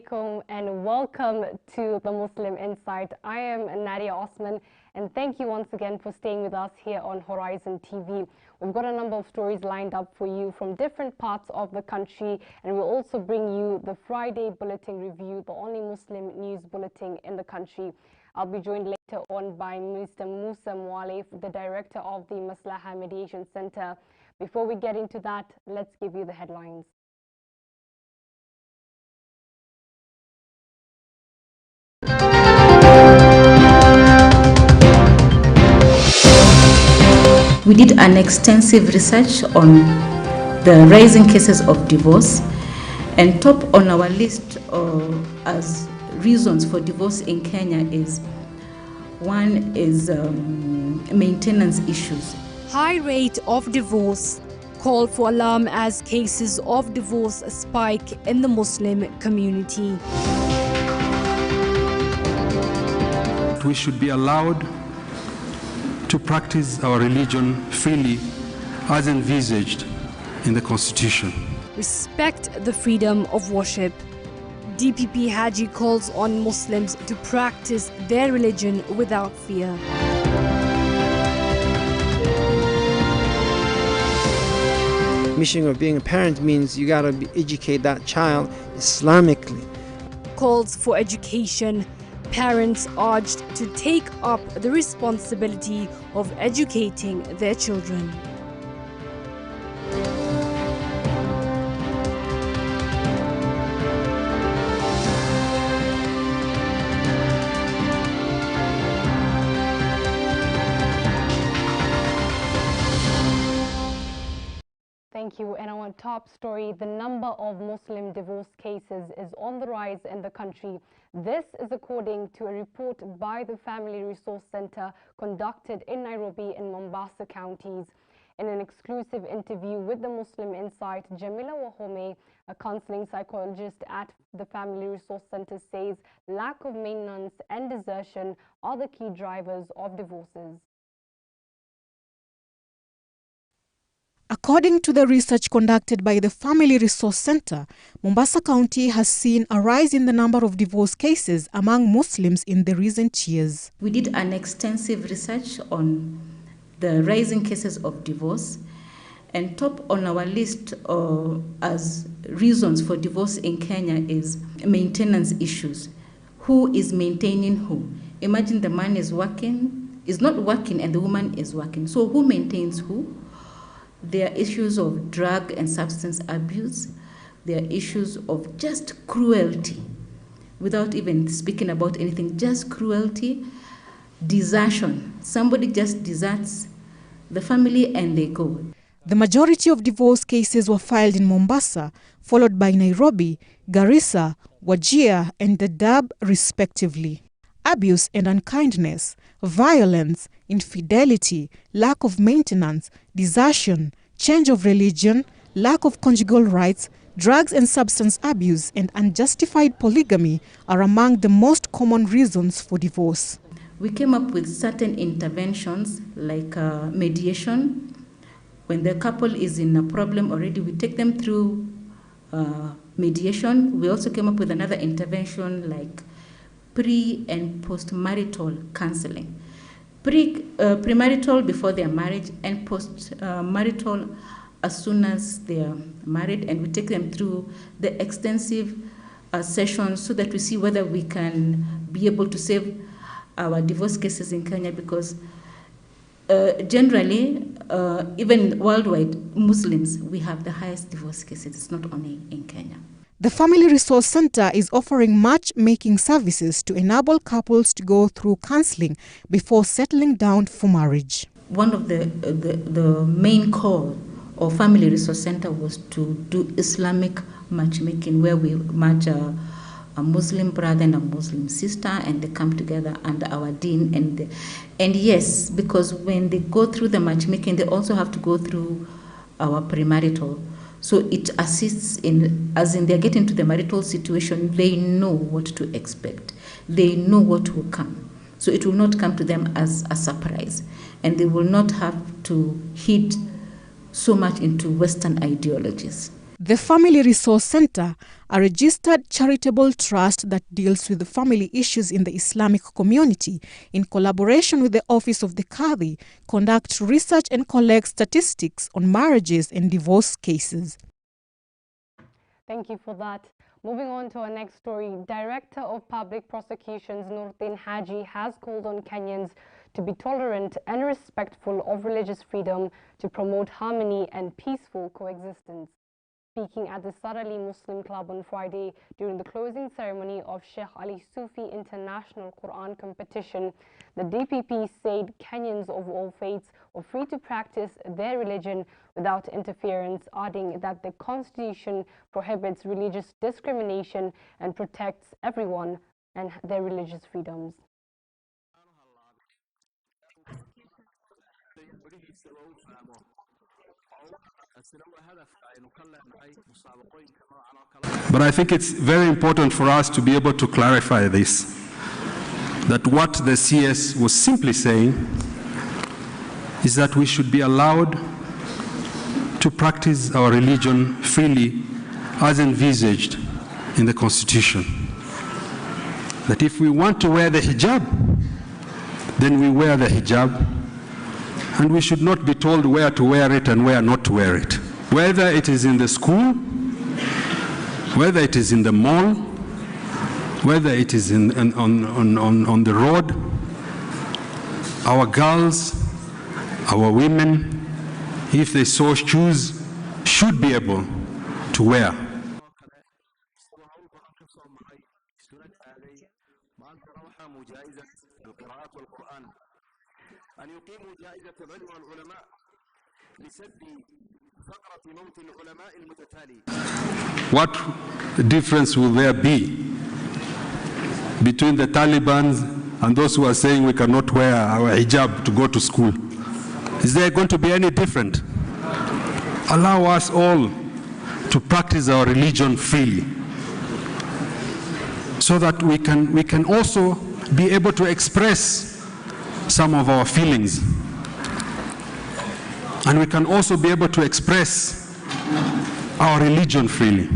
alaikum and welcome to the Muslim Insight. I am Nadia Osman and thank you once again for staying with us here on Horizon TV. We've got a number of stories lined up for you from different parts of the country, and we'll also bring you the Friday Bulletin review, the only Muslim news bulletin in the country. I'll be joined later on by Mr. Musa Mwale, the director of the Maslaha Mediation Center. Before we get into that, let's give you the headlines. We did an extensive research on the rising cases of divorce, and top on our list as reasons for divorce in Kenya is one is maintenance issues. High rate of divorce call for alarm as cases of divorce spike in the Muslim community. We should be allowed to practice our religion freely as envisaged in the Constitution. Respect the freedom of worship. DPP Haji calls on Muslims to practice their religion without fear. Mission of being a parent means you gotta educate that child Islamically. Calls for education. Parents urged to take up the responsibility of educating their children. Thank you. And our top story, the number of Muslim divorce cases is on the rise in the country. This is according to a report by the Family Resource Center conducted in Nairobi and Mombasa counties. In an exclusive interview with the Muslim Insight, Jamila Wahome, a counseling psychologist at the Family Resource Center, says lack of maintenance and desertion are the key drivers of divorces. According to the research conducted by the Family Resource Center, Mombasa County has seen a rise in the number of divorce cases among Muslims in the recent years. We did an extensive research on the rising cases of divorce, and top on our list as reasons for divorce in Kenya is maintenance issues. Who is maintaining who? Imagine the man is not working and the woman is working. So who maintains who? There are issues of drug and substance abuse. There are issues of just cruelty, without even speaking about anything, just cruelty, desertion. Somebody just deserts the family and they go. The majority of divorce cases were filed in Mombasa, followed by Nairobi, Garissa, Wajir, and Dadaab, respectively. Abuse and unkindness, violence, infidelity, lack of maintenance, desertion, change of religion, lack of conjugal rights, drugs and substance abuse, and unjustified polygamy are among the most common reasons for divorce. We came up with certain interventions like mediation. When the couple is in a problem already, we take them through mediation. We also came up with another intervention like pre- and post-marital counseling. Premarital before their marriage, and post-marital as soon as they are married, and we take them through the extensive sessions so that we see whether we can be able to save our divorce cases in Kenya, because generally, even worldwide, Muslims, we have the highest divorce cases. It's not only in Kenya. The Family Resource Center is offering matchmaking services to enable couples to go through counseling before settling down for marriage. One of the main core of Family Resource Center was to do Islamic matchmaking, where we match a Muslim brother and a Muslim sister, and they come together under our deen. And yes, because when they go through the matchmaking, they also have to go through our premarital. So it assists as in they're getting to the marital situation, they know what to expect. They know what will come. So it will not come to them as a surprise. and they will not have to heed so much into Western ideologies. The Family Resource Center, a registered charitable trust that deals with the family issues in the Islamic community, in collaboration with the Office of the Qadi, conducts research and collects statistics on marriages and divorce cases. Thank you for that. Moving on to our next story, Director of Public Prosecutions Nurdin Haji has called on Kenyans to be tolerant and respectful of religious freedom to promote harmony and peaceful coexistence. Speaking at the Sarali Muslim Club on Friday during the closing ceremony of Sheikh Ali Sufi International Quran Competition, the DPP said Kenyans of all faiths are free to practice their religion without interference, adding that the Constitution prohibits religious discrimination and protects everyone and their religious freedoms. But I think it's very important for us to be able to clarify this, that what the CS was simply saying is that we should be allowed to practice our religion freely as envisaged in the Constitution. That if we want to wear the hijab, then we wear the hijab, and we should not be told where to wear it and where not to wear it. Whether it is in the school, whether it is in the mall, whether it is on the road, our girls, our women, if they so choose, should be able to wear. What difference will there be between the Taliban and those who are saying we cannot wear our hijab to go to school? Is there going to be any different? Allow us all to practice our religion freely, so that we can also be able to express some of our feelings, and we can also be able to express our religion freely.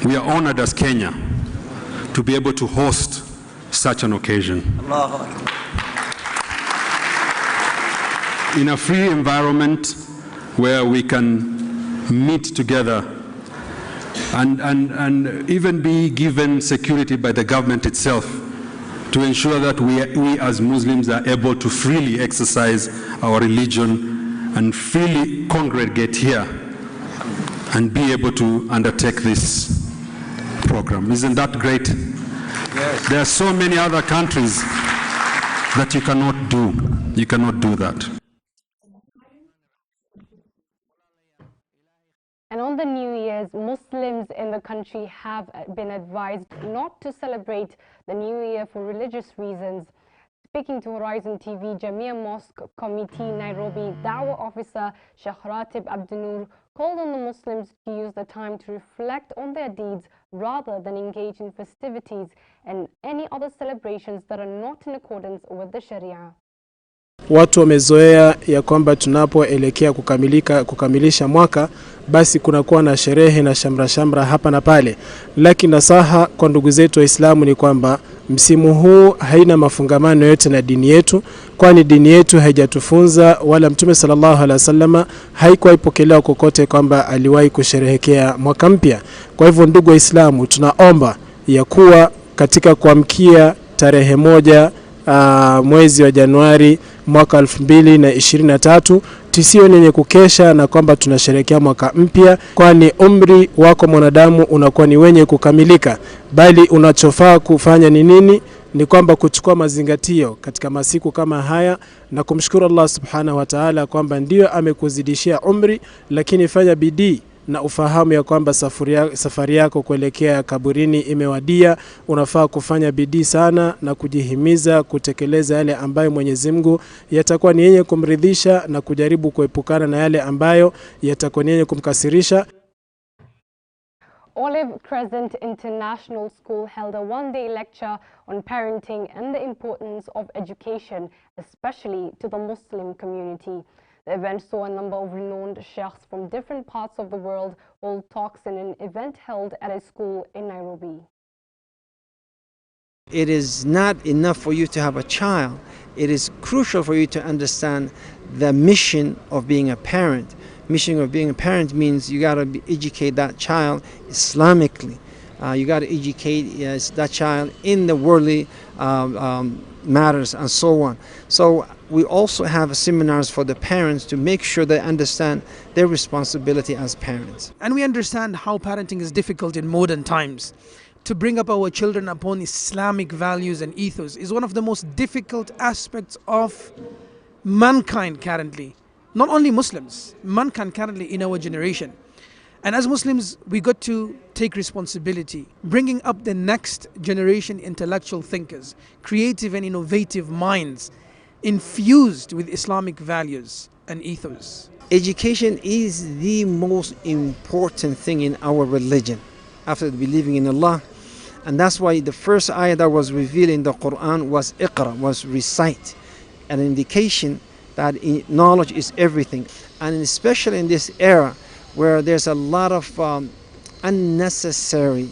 We are honored as Kenya to be able to host such an occasion. In a free environment where we can meet together and even be given security by the government itself to ensure that we as Muslims are able to freely exercise our religion and freely congregate here and be able to undertake this program. Isn't that great? Yes. There are so many other countries that you cannot do. You cannot do that. And on the New Year's, Muslims in the country have been advised not to celebrate the New Year for religious reasons. Speaking to Horizon TV, Jamia Mosque Committee Nairobi Dawah Officer Sheikh Ratib Abdunur called on the Muslims to use the time to reflect on their deeds rather than engage in festivities and any other celebrations that are not in accordance with the Sharia. Watu wamezoea ya kwamba tunapoelekea kukamilisha mwaka basi kunakuwa na sherehe na shamra hapa na pale, lakini nasaha kwa ndugu zetu Waislamu ni kwamba msimu huu haina mafungamano yote na dini yetu, kwani dini yetu haijatufunza wala Mtume sallallahu alaihi wasallama haikuwa ipokelewa kokote kwamba aliwahi kusherehekea mwaka mpya. Kwa hivyo ndugu Waislamu, tunaomba ya kuwa katika kuamkia tarehe 1 mwezi wa Januari mwaka 2023 tusiwe wenye kukesha na kwamba tunasherehekea mwaka mpya, kwani umri wako mwanadamu unakuwa ni wenye kukamilika, bali unachofaa kufanya ni nini? Ni kwamba kuchukua mazingatio katika masiku kama haya na kumshukuru Allah subhanahu wa ta'ala kwamba ndio amekuzidishia umri, lakini fanya bidii na ufahamu ya kwamba safari yako kuelekea kaburini imewadia. Unafaa kufanya bidii sana na kujihimiza kutekeleza yale ambayo Mwenyezi Mungu yatakuwa ni yenye kumridhisha na kujaribu kuepukana na yale ambayo yatakuwa ni yenye kumkasirisha. Olive Crescent International School held a one-day lecture on parenting and the importance of education, especially to the Muslim community. The event saw a number of renowned sheikhs from different parts of the world hold talks in an event held at a school in Nairobi. It is not enough for you to have a child. It is crucial for you to understand the mission of being a parent. Mission of being a parent means you got to educate that child Islamically. You got to educate that child in the worldly matters and so on. So we also have seminars for the parents to make sure they understand their responsibility as parents. And we understand how parenting is difficult in modern times. To bring up our children upon Islamic values and ethos is one of the most difficult aspects of mankind currently. Not only Muslims, mankind currently in our generation. And as Muslims, we got to take responsibility, bringing up the next generation intellectual thinkers, creative and innovative minds, infused with Islamic values and ethos. Education is the most important thing in our religion after believing in Allah. And that's why the first ayah that was revealed in the Quran was Iqra, was recite, an indication that knowledge is everything. And especially in this era where there's a lot of unnecessary,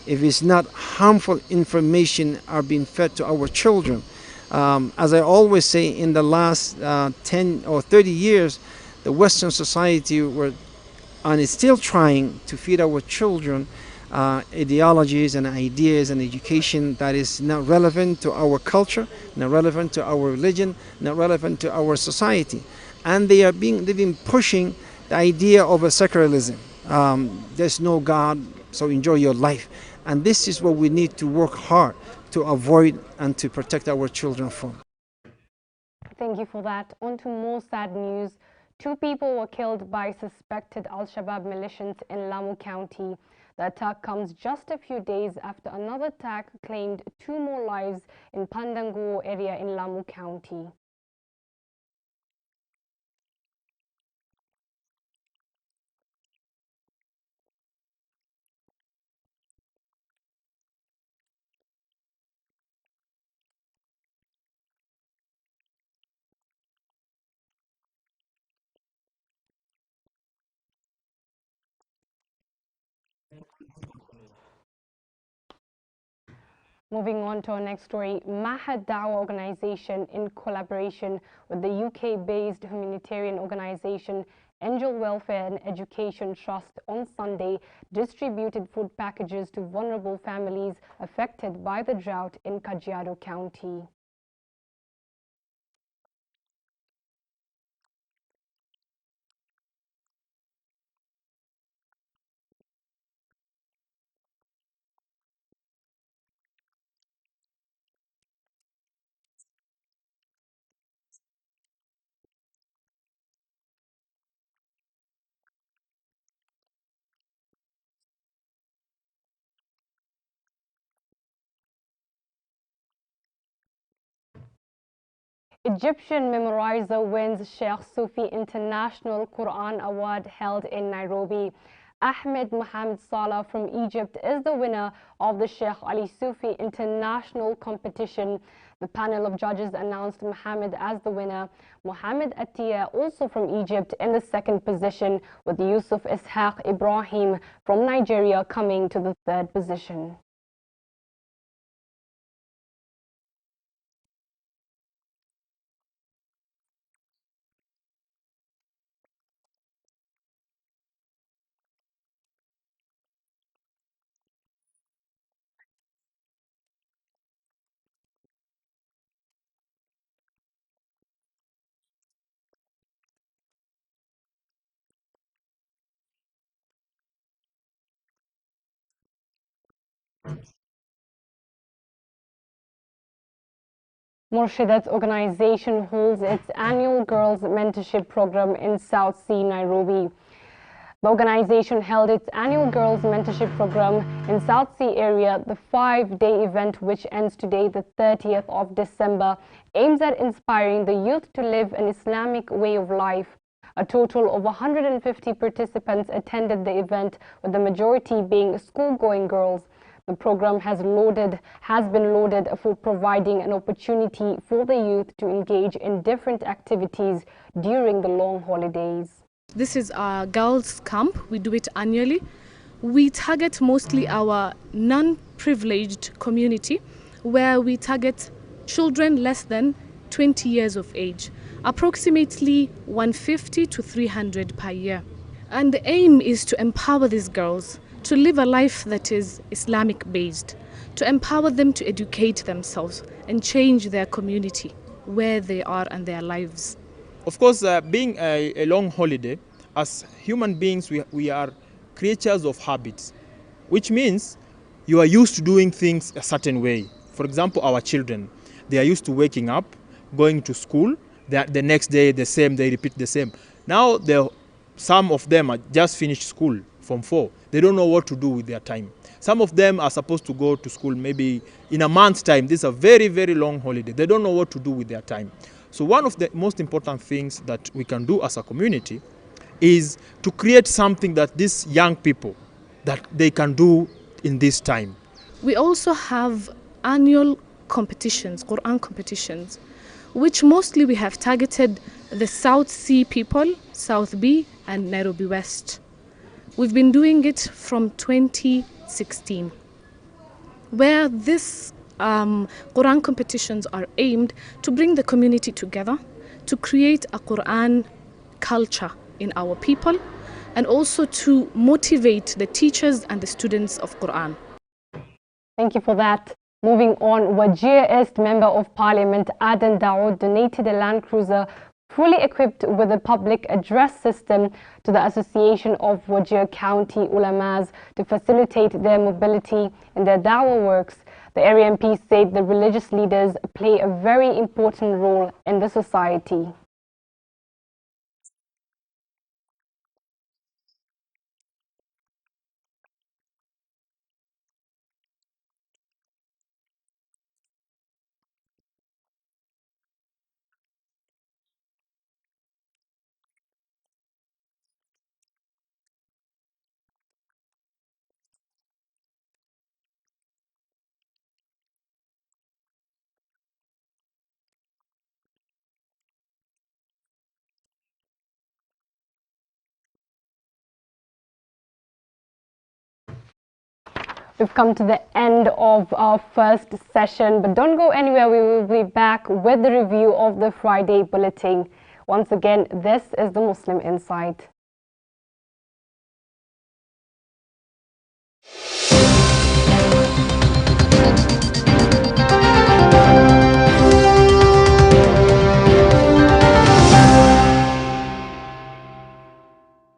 if it's not harmful information are being fed to our children. As I always say, in the last 10 or 30 years, the Western society is still trying to feed our children ideologies and ideas and education that is not relevant to our culture, not relevant to our religion, not relevant to our society. And they've been pushing the idea of a secularism. There's no God, so enjoy your life. And this is what we need to work hard to avoid and to protect our children from. Thank you for that. On to more sad news. 2 people were killed by suspected Al-Shabaab militias in Lamu County. The attack comes just a few days after another attack claimed 2 more lives in Pandanguo area in Lamu County. Moving on to our next story, Mahad Dawa organization, in collaboration with the UK-based humanitarian organization Angel Welfare and Education Trust, on Sunday distributed food packages to vulnerable families affected by the drought in Kajiado County. Egyptian memorizer wins Sheikh Sufi International Quran Award held in Nairobi. Ahmed Mohammed Salah from Egypt is the winner of the Sheikh Ali Sufi International competition. The panel of judges announced Mohammed as the winner. Mohammed Atiyah, also from Egypt, in the 2nd position, with Yusuf Ishaq Ibrahim from Nigeria coming to the 3rd position. Murshidat's organization holds its annual Girls Mentorship Program in South Sea, Nairobi. The organization held its annual Girls Mentorship Program in South Sea area. The 5-day event, which ends today, the 30th of December, aims at inspiring the youth to live an Islamic way of life. A total of 150 participants attended the event, with the majority being school-going girls. The program has been lauded for providing an opportunity for the youth to engage in different activities during the long holidays. This is our girls' camp. We do it annually. We target mostly our non-privileged community, where we target children less than 20 years of age, approximately 150 to 300 per year. And the aim is to empower these girls to live a life that is Islamic based, to empower them to educate themselves and change their community, where they are and their lives. Of course, being a long holiday, as human beings, we are creatures of habits, which means you are used to doing things a certain way. For example, our children, they are used to waking up, going to school, the next day the same, they repeat the same. Now, some of them are just finished school from 4. They don't know what to do with their time. Some of them are supposed to go to school maybe in a month's time. This is a very, very long holiday. They don't know what to do with their time. So one of the most important things that we can do as a community is to create something that these young people, that they can do in this time. We also have annual competitions, Quran competitions, which mostly we have targeted the South C people, South B and Nairobi West. We've been doing it from 2016, where these Quran competitions are aimed to bring the community together, to create a Quran culture in our people, and also to motivate the teachers and the students of Quran. Thank you for that. Moving on, Wajir East Member of Parliament Adan Dawood donated a Land Cruiser fully equipped with a public address system to the Association of Wajir County Ulamas to facilitate their mobility in their dawah works. The area MP said the religious leaders play a very important role in the society. We've come to the end of our first session, but don't go anywhere. We will be back with the review of the Friday Bulletin. Once again, this is the Muslim Insight.